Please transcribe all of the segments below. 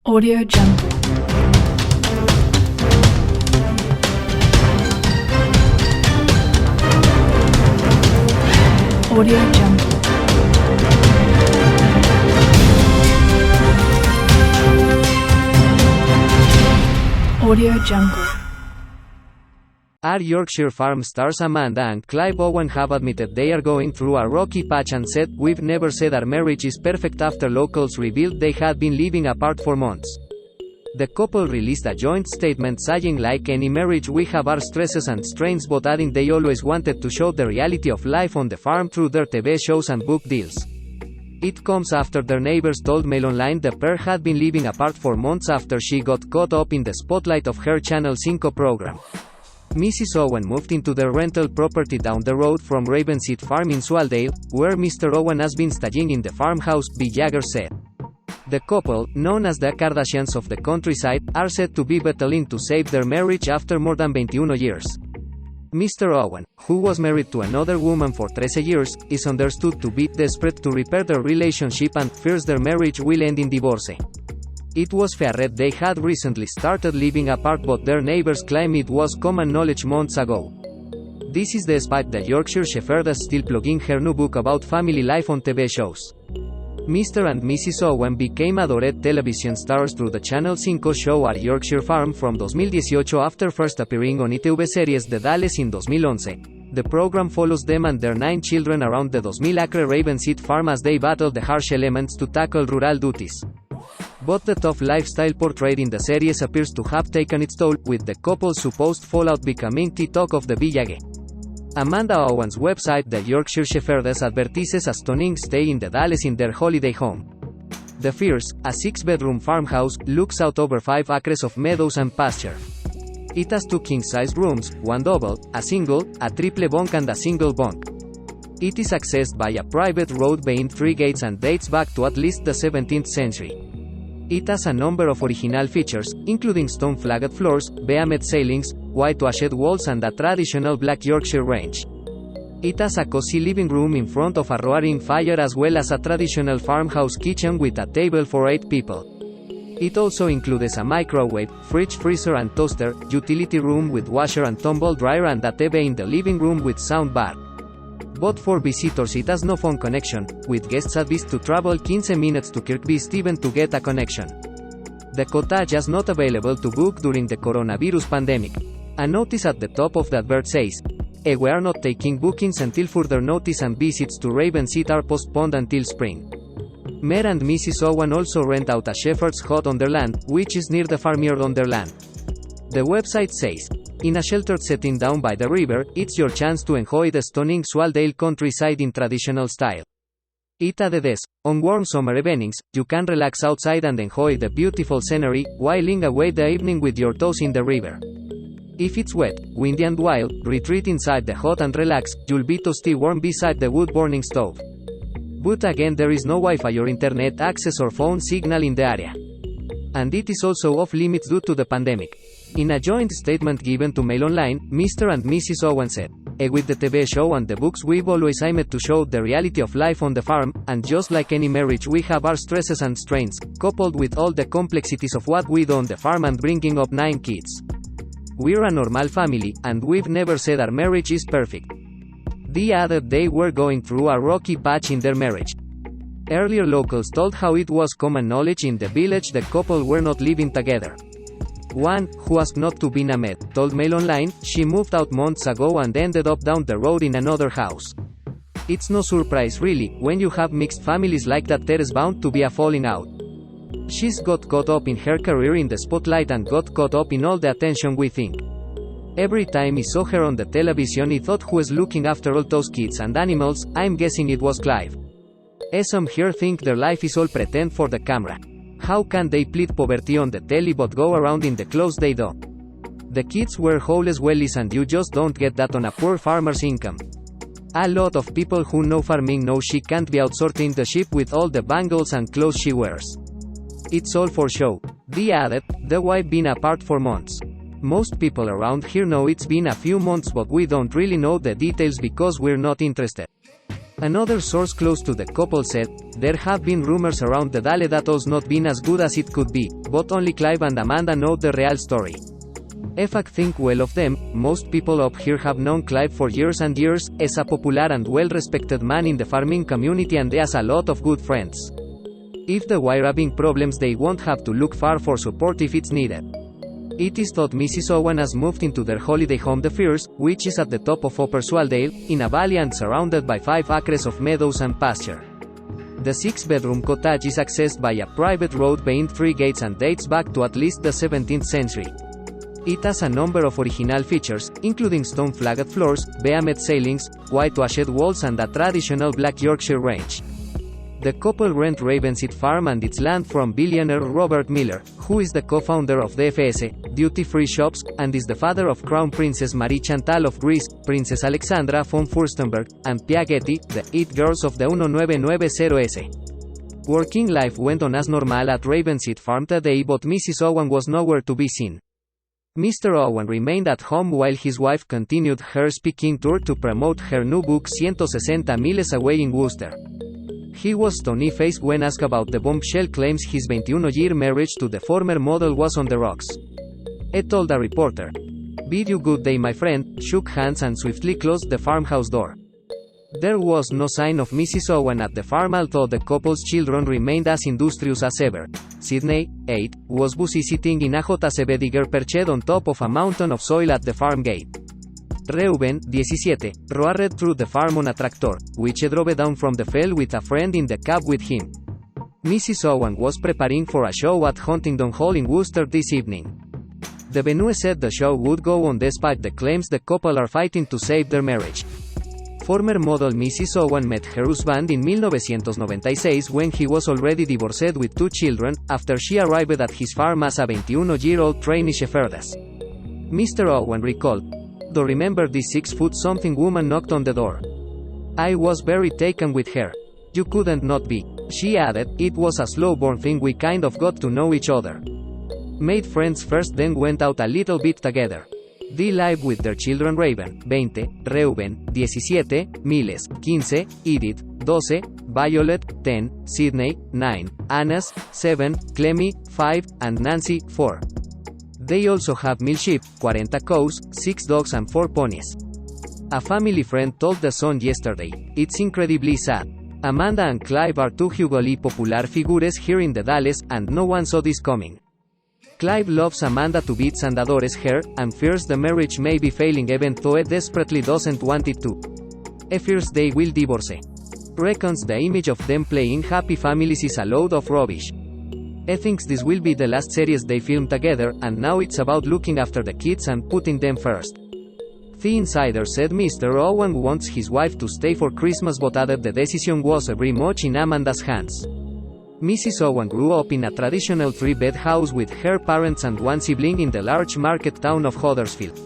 Audio Jungle. Audio Jungle. Audio Jungle. Our Yorkshire Farm stars Amanda and Clive Owen have admitted they are going through a rocky patch and said, "We've never said our marriage is perfect," after locals revealed they had been living apart for months. The couple released a joint statement saying, "Like any marriage, we have our stresses and strains," but adding they always wanted to show the reality of life on the farm through their TV shows and book deals. It comes after their neighbors told Mail Online the pair had been living apart for months after she got caught up in the spotlight of her Channel 5 program. Mrs. Owen moved into their rental property down the road from Ravenseat Farm in Swaldale, where Mr. Owen has been staying in the farmhouse, Villager said. The couple, known as the Kardashians of the countryside, are said to be battling to save their marriage after more than 21 years. Mr. Owen, who was married to another woman for 13 years, is understood to be desperate to repair their relationship and fears their marriage will end in divorce. It was feared they had recently started living apart, but their neighbors claim it was common knowledge months ago. This is despite the Yorkshire Shepherdess still plugging her new book about family life on TV shows. Mr. and Mrs. Owen became adored television stars through the Channel 5 show Our Yorkshire Farm from 2018 after first appearing on ITV series The Dalles in 2011. The program follows them and their 9 children around the 2000-acre Ravenseat Farm as they battle the harsh elements to tackle rural duties. But the tough lifestyle portrayed in the series appears to have taken its toll, with the couple's supposed fallout becoming the talk of the village. Amanda Owen's website The Yorkshire Shepherdess advertises a stunning stay in the Dalles in their holiday home. The Fierce, a 6-bedroom farmhouse, looks out over 5 acres of meadows and pasture. It has 2 king-sized rooms, 1 double, a single, a triple bunk and a single bunk. It is accessed by a private road behind 3 gates and dates back to at least the 17th century. It has a number of original features, including stone-flagged floors, beamed ceilings, whitewashed walls and a traditional black Yorkshire range. It has a cozy living room in front of a roaring fire as well as a traditional farmhouse kitchen with a table for 8 people. It also includes a microwave, fridge, freezer and toaster, utility room with washer and tumble dryer and a TV in the living room with sound bar. But for visitors it has no phone connection, with guests advised to travel 15 minutes to Kirkby Stephen to get a connection. The cottage is not available to book during the coronavirus pandemic. A notice at the top of the advert says, "We are not taking bookings until further notice and visits to Ravenseat are postponed until spring." Mayor and Mrs. Owen also rent out a shepherd's hut on their land, which is near the farmyard on their land. The website says, "In a sheltered setting down by the river, it's your chance to enjoy the stunning Swaldale countryside in traditional style." It added this, "On warm summer evenings, you can relax outside and enjoy the beautiful scenery, whiling away the evening with your toes in the river. If it's wet, windy and wild, retreat inside the hut and relax, you'll be toasty warm beside the wood-burning stove. But again there is no Wi-Fi or internet access or phone signal in the area. And it is also off limits due to the pandemic." In a joint statement given to Mail Online, Mr. and Mrs. Owen said, "With the TV show and the books we've always aimed to show the reality of life on the farm, and just like any marriage we have our stresses and strains, coupled with all the complexities of what we do on the farm and bringing up 9 kids. We're a normal family, and we've never said our marriage is perfect." They added they were going through a rocky patch in their marriage. Earlier locals told how it was common knowledge in the village the couple were not living together. One, who asked not to be named, told Mail Online, she moved out months ago and ended up down the road in another house. "It's no surprise really, when you have mixed families like that there is bound to be a falling out. She's got caught up in her career in the spotlight and got caught up in all the attention we think. Every time he saw her on the television he thought who was looking after all those kids and animals, I'm guessing it was Clive. Some here think their life is all pretend for the camera. How can they plead poverty on the telly but go around in the clothes they do? The kids wear homeless wellies and you just don't get that on a poor farmer's income. A lot of people who know farming know she can't be out sorting the sheep with all the bangles and clothes she wears. It's all for show." They added, "The wife been apart for months. Most people around here know it's been a few months but we don't really know the details because we're not interested." Another source close to the couple said, "There have been rumors around the Dale that all's not been as good as it could be, but only Clive and Amanda know the real story. If I think well of them, most people up here have known Clive for years and years, as a popular and well-respected man in the farming community and has a lot of good friends. If there were having problems they won't have to look far for support if it's needed." It is thought Mrs. Owen has moved into their holiday home The Firs, which is at the top of Upper Swaldale, in a valley and surrounded by 5 acres of meadows and pasture. The 6-bedroom cottage is accessed by a private road behind 3 gates and dates back to at least the 17th century. It has a number of original features, including stone-flagged floors, beamed ceilings, whitewashed walls and a traditional black Yorkshire range. The couple rent Ravenseed Farm and its land from billionaire Robert Miller, who is the co-founder of the FS, duty-free shops, and is the father of Crown Princess Marie Chantal of Greece, Princess Alexandra von Furstenberg, and Pia Getty, the it girls of the 1990s. Working life went on as normal at Ravenseed Farm today, but Mrs. Owen was nowhere to be seen. Mr. Owen remained at home while his wife continued her speaking tour to promote her new book 160 Miles Away in Worcester. He was stony-faced when asked about the bombshell claims his 21-year marriage to the former model was on the rocks. He told a reporter, "Bid you good day my friend," shook hands and swiftly closed the farmhouse door. There was no sign of Mrs. Owen at the farm, although the couple's children remained as industrious as ever. Sydney, 8, was busy sitting in a JCB digger perched on top of a mountain of soil at the farm gate. Reuben, 17, roared through the farm on a tractor, which he drove down from the field with a friend in the cab with him. Mrs. Owen was preparing for a show at Huntingdon Hall in Worcester this evening. The venue said the show would go on despite the claims the couple are fighting to save their marriage. Former model Mrs. Owen met her husband in 1996 when he was already divorced with 2 children, after she arrived at his farm as a 21-year-old trainee shepherdess. Mr. Owen recalled, "Do remember this 6-foot-something woman knocked on the door. I was very taken with her. You couldn't not be." She added, "It was a slow-burn thing, we kind of got to know each other. Made friends first, then went out a little bit together." They live with their children Raven, 20, Reuben, 17, Miles, 15, Edith, 12, Violet, 10, Sydney, 9, Annas, 7, Clemmy, 5, and Nancy, 4. They also have 1000 sheep, 40 cows, 6 dogs and 4 ponies. A family friend told The Sun yesterday, "It's incredibly sad. Amanda and Clive are 2 hugely popular figures here in the Dalles, and no one saw this coming. Clive loves Amanda to bits and adores her, and fears the marriage may be failing even though he desperately doesn't want it to. He fears they will divorce. Reckons the image of them playing happy families is a load of rubbish. He thinks this will be the last series they film together, and now it's about looking after the kids and putting them first." The insider said Mr. Owen wants his wife to stay for Christmas but added the decision was very much in Amanda's hands. Mrs. Owen grew up in a traditional 3-bed house with her parents and 1 sibling in the large market town of Huddersfield.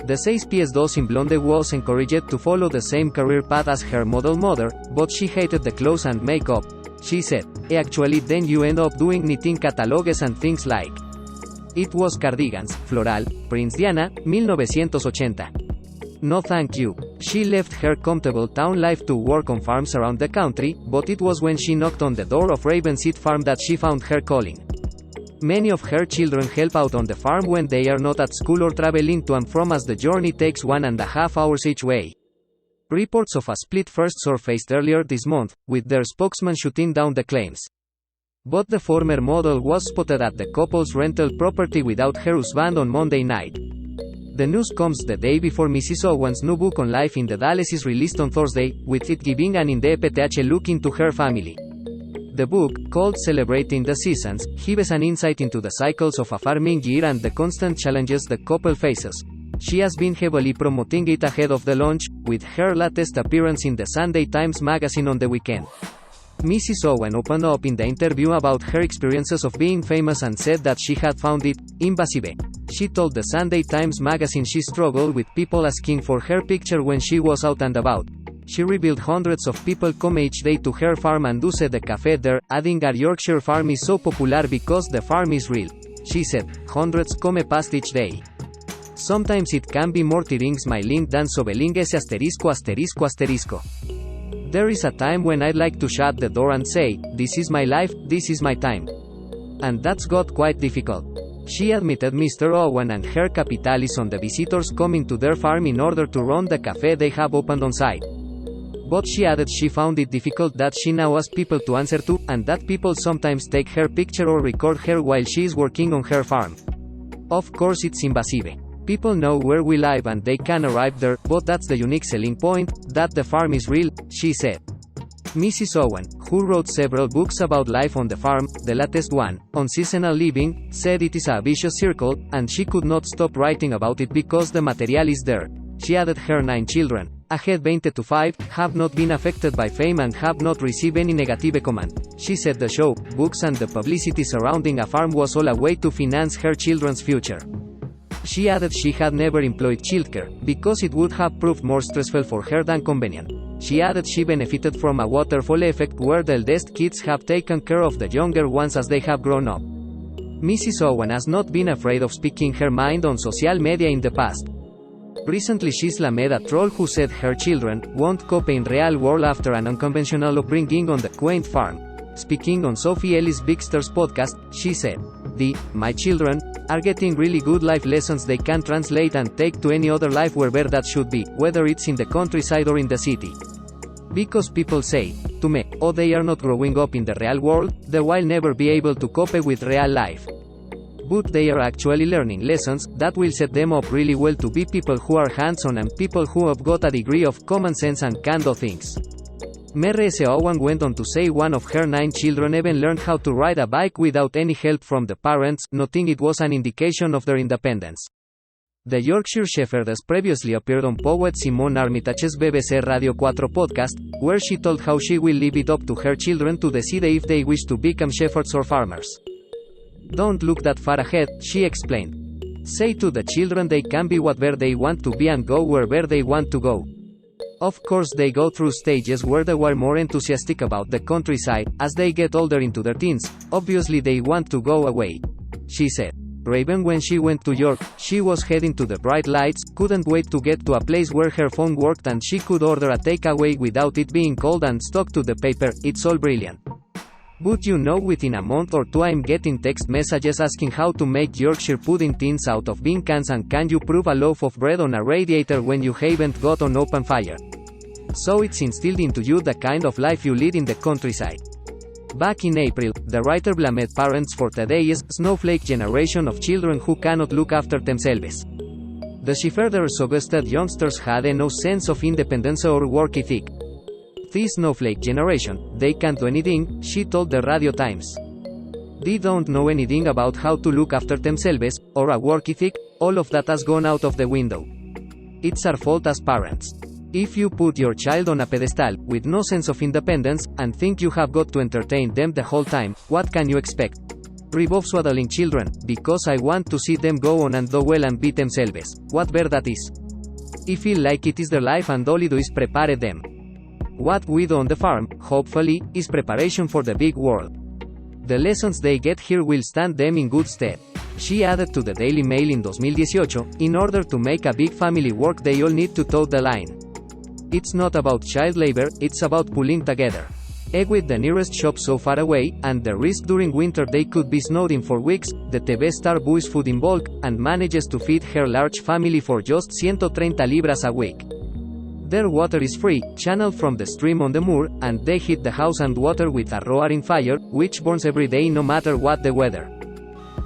The 6 PS2 in Blonde was encouraged to follow the same career path as her model mother, but she hated the clothes and makeup. She said, "Actually then you end up doing knitting catalogs and things like. It was cardigans, floral, Prince Diana, 1980. No thank you." She left her comfortable town life to work on farms around the country, but it was when she knocked on the door of Ravenseed Farm that she found her calling. Many of her children help out on the farm when they are not at school or traveling to and from, as the journey takes 1.5 hours each way. Reports of a split first surfaced earlier this month, with their spokesman shooting down the claims. But the former model was spotted at the couple's rental property without her husband on Monday night. The news comes the day before Mrs. Owen's new book on life in the Dalles is released on Thursday, with it giving an in-depth look into her family. The book, called Celebrating the Seasons, gives an insight into the cycles of a farming year and the constant challenges the couple faces. She has been heavily promoting it ahead of the launch, with her latest appearance in the Sunday Times magazine on the weekend. Mrs. Owen opened up in the interview about her experiences of being famous and said that she had found it invasive. She told the Sunday Times magazine she struggled with people asking for her picture when she was out and about. She revealed hundreds of people come each day to her farm and use the cafe there, adding our Yorkshire Farm is so popular because the farm is real. She said, "Hundreds come past each day. Sometimes it can be more tiring smiling than sobeling ese asterisco asterisco asterisco." There is a time when I'd like to shut the door and say, this is my life, this is my time. And that's got quite difficult. She admitted Mr. Owen and her capital is on the visitors coming to their farm in order to run the cafe they have opened on site. But she added she found it difficult that she now asks people to answer to, and that people sometimes take her picture or record her while she is working on her farm. Of course it's invasive. People know where we live and they can arrive there, but that's the unique selling point, that the farm is real, she said. Mrs. Owen, who wrote several books about life on the farm, the latest one, on seasonal living, said it is a vicious circle, and she could not stop writing about it because the material is there. She added her 9 children, aged 20 to 5, have not been affected by fame and have not received any negative comment. She said the show, books and the publicity surrounding a farm was all a way to finance her children's future. She added she had never employed childcare, because it would have proved more stressful for her than convenient. She added she benefited from a waterfall effect where the eldest kids have taken care of the younger ones as they have grown up. Mrs. Owen has not been afraid of speaking her mind on social media in the past. Recently she slammed a troll who said her children won't cope in real world after an unconventional upbringing on the quaint farm. Speaking on Sophie Ellis Bixter's podcast, she said, my children are getting really good life lessons they can translate and take to any other life wherever that should be, whether it's in the countryside or in the city. Because people say, to me, oh they are not growing up in the real world, they will never be able to cope with real life. But they are actually learning lessons that will set them up really well to be people who are hands-on and people who have got a degree of common sense and can do things. Mrs. Owen went on to say one of her 9 children even learned how to ride a bike without any help from the parents, noting it was an indication of their independence. The Yorkshire Shepherdess previously appeared on poet Simone Armitage's BBC Radio 4 podcast, where she told how she will leave it up to her children to decide if they wish to become shepherds or farmers. Don't look that far ahead, she explained. Say to the children they can be whatever they want to be and go wherever they want to go. Of course they go through stages where they were more enthusiastic about the countryside. As they get older into their teens, obviously they want to go away, she said. Raven, when she went to York, she was heading to the bright lights, couldn't wait to get to a place where her phone worked and she could order a takeaway without it being cold and stuck to the paper. It's all brilliant. But you know, within a month or 2 I'm getting text messages asking how to make Yorkshire pudding tins out of bean cans and can you prove a loaf of bread on a radiator when you haven't got on open fire. So it's instilled into you the kind of life you lead in the countryside. Back in April, the writer blamed parents for today's snowflake generation of children who cannot look after themselves. She further suggested youngsters had no sense of independence or work ethic. This snowflake generation, they can't do anything, she told the Radio Times. They don't know anything about how to look after themselves, or a work ethic, all of that has gone out of the window. It's our fault as parents. If you put your child on a pedestal, with no sense of independence, and think you have got to entertain them the whole time, what can you expect? Revolve swaddling children, because I want to see them go on and do well and beat themselves, whatever that is. I feel like it is their life and all I do is prepare them. What we do on the farm, hopefully, is preparation for the big world. The lessons they get here will stand them in good stead. She added to the Daily Mail in 2018, in order to make a big family work they all need to toe the line. It's not about child labor, it's about pulling together. Egg with the nearest shop so far away, and the risk during winter they could be snowed in for weeks. The TV star buys food in bulk, and manages to feed her large family for just 130 libras a week. Their water is free, channeled from the stream on the moor, and they heat the house and water with a roaring fire, which burns every day no matter what the weather.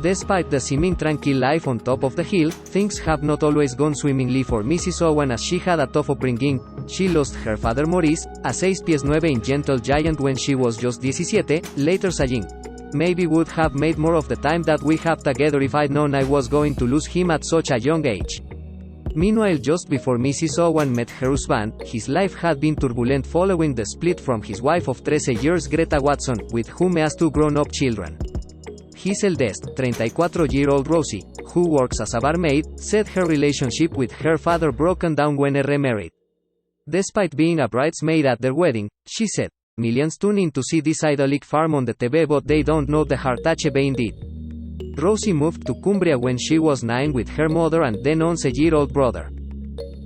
Despite the seeming tranquil life on top of the hill, things have not always gone swimmingly for Mrs. Owen as she had a tough upbringing. She lost her father Maurice, a 6'9" gentle giant when she was just 17, later saying, "Maybe would have made more of the time that we have together if I'd known I was going to lose him at such a young age." Meanwhile, just before Mrs. Owen met her husband, his life had been turbulent following the split from his wife of 13 years Greta Watson, with whom he has 2 grown-up children. His eldest, 34-year-old Rosie, who works as a barmaid, said her relationship with her father broken down when they remarried. Despite being a bridesmaid at their wedding, she said, "Millions tune in to see this idyllic farm on the TV but they don't know the heartache behind it." Rosie moved to Cumbria when she was 9 with her mother and then 11-year-old brother.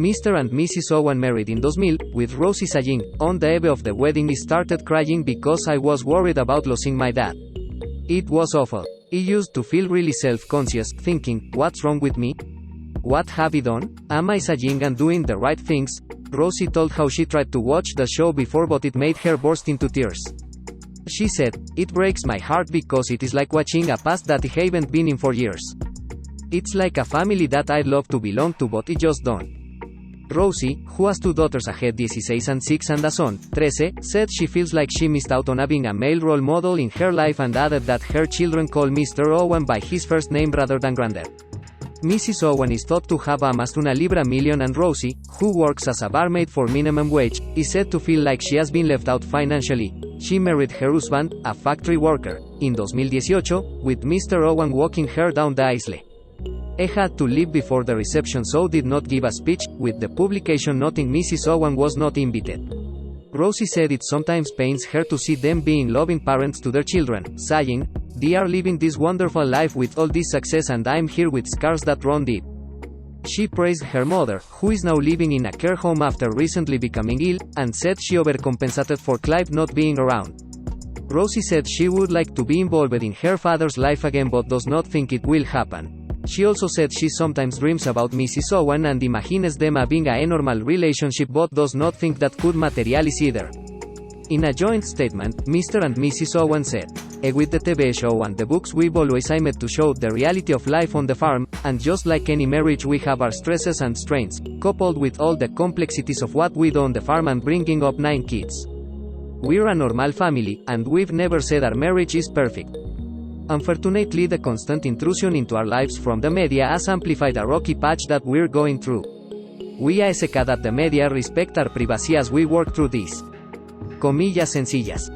Mr. and Mrs. Owen married in 2000, with Rosie saying, on the eve of the wedding I started crying because I was worried about losing my dad. It was awful. I used to feel really self-conscious, thinking, what's wrong with me? What have I done? Am I saying and doing the right things? Rosie told how she tried to watch the show before but it made her burst into tears. She said, it breaks my heart because it is like watching a past that I haven't been in for years. It's like a family that I'd love to belong to but I just don't. Rosie, who has two daughters ahead 16 and 6 and a son, 13, said she feels like she missed out on having a male role model in her life and added that her children call Mr. Owen by his first name rather than Granddad. Mrs. Owen is thought to have amassed una libra million and Rosie, who works as a barmaid for minimum wage, is said to feel like she has been left out financially. She married her husband, a factory worker, in 2018, with Mr. Owen walking her down the aisle. I had to leave before the reception so did not give a speech, with the publication noting Mrs. Owen was not invited. Rosie said it sometimes pains her to see them being loving parents to their children, saying, they are living this wonderful life with all this success and I'm here with scars that run deep. She praised her mother, who is now living in a care home after recently becoming ill, and said she overcompensated for Clive not being around. Rosie said she would like to be involved in her father's life again but does not think it will happen. She also said she sometimes dreams about Mrs. Owen and imagines them having a normal relationship but does not think that could materialize either. In a joint statement, Mr. and Mrs. Owen said, with the TV show and the books we've always aimed to show the reality of life on the farm, and just like any marriage we have our stresses and strains, coupled with all the complexities of what we do on the farm and bringing up 9 kids. We're a normal family, and we've never said our marriage is perfect. Unfortunately, the constant intrusion into our lives from the media has amplified a rocky patch that we're going through. We ask that the media respect our privacy as we work through this. Comillas sencillas.